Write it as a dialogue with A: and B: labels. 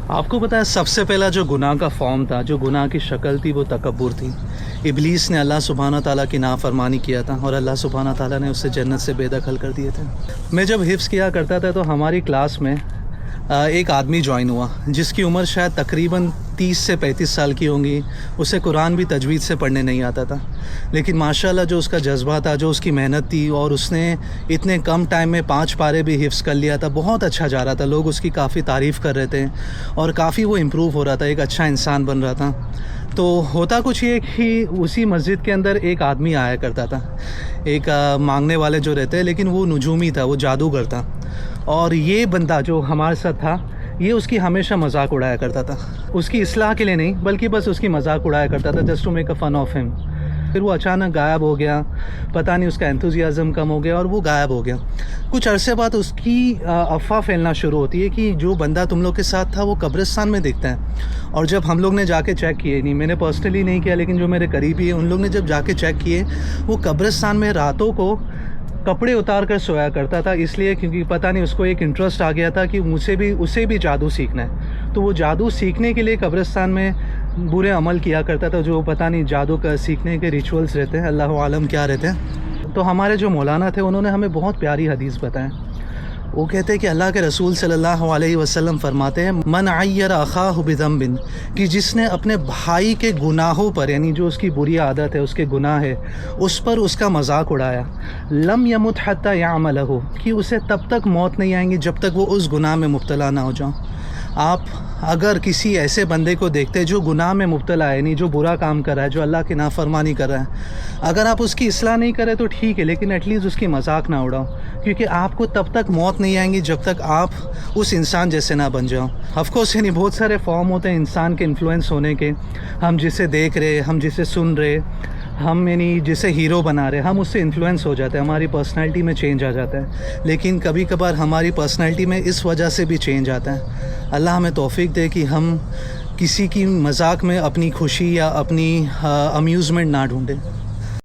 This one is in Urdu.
A: آپ کو پتہ ہے سب سے پہلا جو گناہ کا فارم تھا، جو گناہ کی شکل تھی، وہ تکبر تھی۔ ابلیس نے اللہ سبحانہ تعالیٰ کی نافرمانی کیا تھا اور اللہ سبحانہ تعالیٰ نے اسے جنت سے بے دخل کر دیے تھے۔ میں جب حفظ کیا کرتا تھا تو ہماری کلاس میں ایک آدمی جوائن ہوا جس کی عمر شاید تقریباً 30 سے 35 سال کی ہوں گی۔ اسے قرآن بھی تجوید سے پڑھنے نہیں آتا تھا، لیکن ماشاءاللہ جو اس کا جذبہ تھا، جو اس کی محنت تھی، اور اس نے اتنے کم ٹائم میں 5 پارے بھی حفظ کر لیا تھا۔ بہت اچھا جا رہا تھا، لوگ اس کی کافی تعریف کر رہے تھے اور کافی وہ امپروو ہو رہا تھا، ایک اچھا انسان بن رہا تھا۔ تو ہوتا کچھ یہ کہ اسی مسجد کے اندر ایک آدمی آیا کرتا تھا، ایک مانگنے والے جو رہتے ہیں، لیکن وہ نجومی تھا، وہ جادوگر تھا۔ اور یہ بندہ جو ہمارے ساتھ تھا، یہ اس کی ہمیشہ مذاق اڑایا کرتا تھا، اس کی اصلاح کے لیے نہیں بلکہ بس اس کی مذاق اڑایا کرتا تھا، just to make a fun of ہم۔ پھر وہ اچانک غائب ہو گیا، پتہ نہیں اس کا انتھوزیازم کم ہو گیا اور وہ غائب ہو گیا۔ کچھ عرصے بعد اس کی افواہ پھیلنا شروع ہوتی ہے کہ جو بندہ تم لوگ کے ساتھ تھا وہ قبرستان میں دکھتا ہے۔ اور جب ہم لوگ نے جا کے چیک کیے، نہیں میں نے پرسنلی نہیں کیا، لیکن جو میرے قریبی ہیں ان لوگ نے جب جا کے چیک کیے، وہ قبرستان میں راتوں کو کپڑے اتار کر سویا کرتا تھا، اس لیے کیونکہ پتہ نہیں اس کو ایک انٹرسٹ آ گیا تھا کہ اسے بھی جادو سیکھنا ہے۔ تو وہ جادو سیکھنے کے لیے قبرستان میں برے عمل کیا کرتا تھا، جو پتہ نہیں جادو کا سیکھنے کے ریچولز رہتے ہیں، اللہ عالم کیا رہتے ہیں۔ تو ہمارے جو مولانا تھے انہوں نے ہمیں بہت پیاری حدیث بتائیں۔ وہ کہتے ہیں کہ اللہ کے رسول صلی اللہ علیہ وسلم فرماتے ہیں، من عیر اخاہ بذنب، کہ جس نے اپنے بھائی کے گناہوں پر، یعنی جو اس کی بری عادت ہے، اس کے گناہ ہے، اس پر اس کا مذاق اڑایا، لم یمت حتی یعملہ، کہ اسے تب تک موت نہیں آئیں گی جب تک وہ اس گناہ میں مبتلا نہ ہو جاؤں۔ آپ اگر کسی ایسے بندے کو دیکھتے جو گناہ میں مبتلا ہے، یعنی جو برا کام کر رہا ہے، جو اللہ کی نافرمانی کر رہا ہے، اگر آپ اس کی اصلاح نہیں کریں تو ٹھیک ہے، لیکن ایٹ لیسٹ اس کی مذاق نہ اڑاؤ، کیونکہ آپ کو تب تک موت نہیں آئیں گی جب تک آپ اس انسان جیسے نہ بن جاؤ۔ آف کورس یعنی بہت سارے فارم ہوتے ہیں انسان کے انفلوئنس ہونے کے، ہم جسے دیکھ رہے، ہم جسے سن رہے، ہم یعنی جسے ہیرو بنا رہے، ہم اس سے انفلوئنس ہو جاتے ہیں، ہماری پرسنالٹی میں چینج آ جاتا ہے۔ لیکن کبھی کبھار ہماری پرسنالٹی میں اس وجہ سے بھی چینج آتا ہے۔ اللہ ہمیں توفیق دے کہ ہم کسی کی مذاق میں اپنی خوشی یا اپنی امیوزمنٹ نہ ڈھونڈیں۔